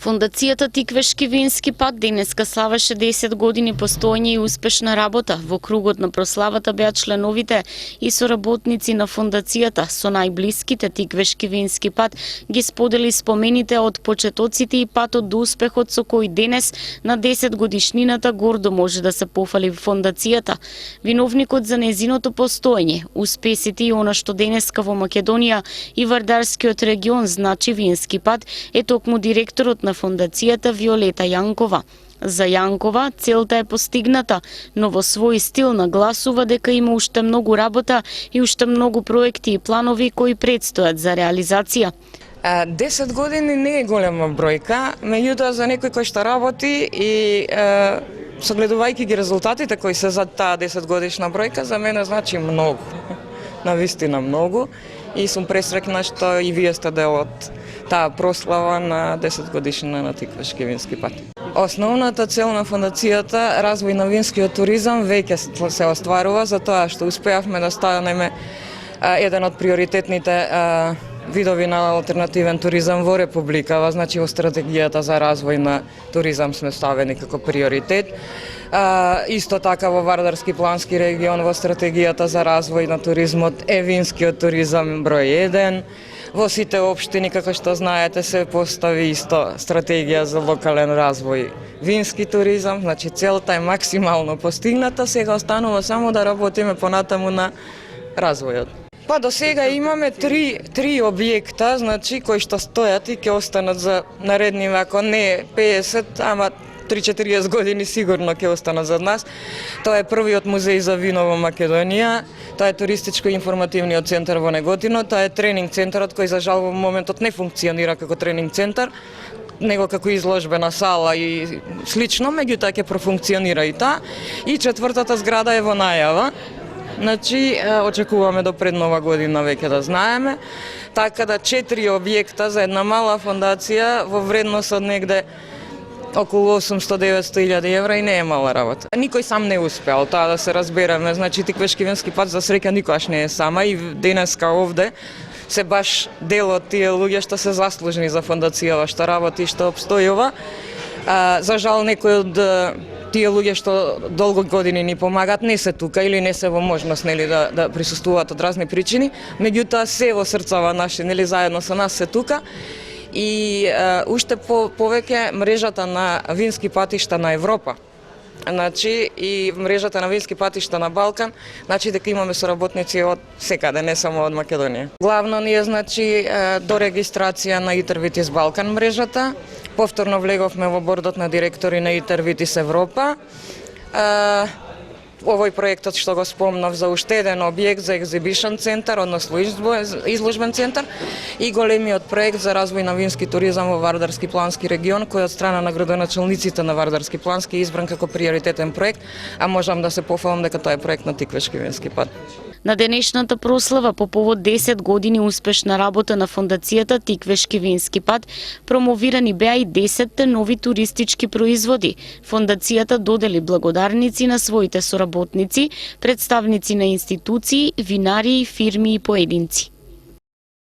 Фондацијата Тиквешки вински пат денеска славеше 10 години постоење и успешна работа. Во кругот на прославата беа членовите и соработници на фондацијата. Со најблиските Тиквешки вински пат ги сподели спомените од почетоците и патот до успехот со кој денес на 10 годишнината гордо може да се пофали фондацијата. Виновникот за незиното постоење, успесите и она што денеска во Македонија и Вардарскиот регион значи вински пат е токму директорот на фондацијата Виолета Јанкова. За Јанкова целта е постигната, но во свој стил нагласува дека има уште многу работа и уште многу проекти и планови кои предстојат за реализација. 10 години не е голема бројка, меѓутоа за некој кој што работи и согледувајќи ги резултатите кои се за таа 10 годишна бројка, за мене значи многу. Навистина многу и сум пресреќна што и вие сте дел од таа прослава на 10 годишнина на Тиквешки вински пат. Основната цел на фондацијата развој на винскиот туризам веќе се остварува за тоа што успеавме да станеме еден од приоритетните видови на алтернативен туризам во Републикава, значи во стратегијата за развој на туризам сме ставени како приоритет. Исто така во Вардарски плански регион во стратегијата за развој на туризмот е винскиот туризам број 1. Во сите општини, како што знаете, се постави исто стратегија за локален развој вински туризам, значи целта е максимално постигната, сега останува само да работиме понатаму на развојот. Па до сега имаме три објекта, значи кои што стојат и ќе останат за наредни, ако не 50, ама 3-40 години сигурно ќе останат за нас. Тоа е првиот музеј за вино во Македонија, тоа е туристичко-информативниот центар во Неготино, тоа е тренинг центарот кој за жал во моментот не функционира како тренинг центар, него како изложбена сала и слично, меѓутоа ќе профункционира и таа. И четвртата зграда е во најава. Значи, очекуваме до пред нова година веќе да знаеме. Така да 4 објекта за една мала фондација во вредност од негде околу 800-900 илјади евра и не е мала работа. Никој сам не успеал, тоа да се разбереме. Значи, Тиквешки вински пат за среќа никогаш не е сама и денеска овде се баш дел од тие луѓе што се заслужени за фондацијава, што работи и што обстојува. За жал некои од тие луѓе што долго години ни помагат не се тука или не се во можност нели да присуствуваат од разни причини, меѓутоа се во срцава наши, нели заедно со нас се тука. И уште повеќе мрежата на вински патишта на Европа. Значи и мрежата на вински патишта на Балкан, значи дека имаме соработници од секаде, не само од Македонија. Главно ни е значи до регистрација на Интервитис Балкан мрежата. Повторно влеговме во бордот на директори на Интервитис Европа. Овој проектот што го спомнав за уште еден објект за екзибишн центар, односно изложбен центар и големиот проект за развој на вински туризам во Вардарски плански регион, кој од страна на градоначалниците на Вардарски плански е избран како приоритетен проект, а можам да се пофалам дека тоа е проект на Тиквешки вински пат. На денешната прослава по повод 10 години успешна работа на фондацијата Тиквешки вински пат, промовирани беа и 10 нови туристички производи. Фондацијата додели благодарници на своите соработници, представници на институции, винари, фирми и поединци.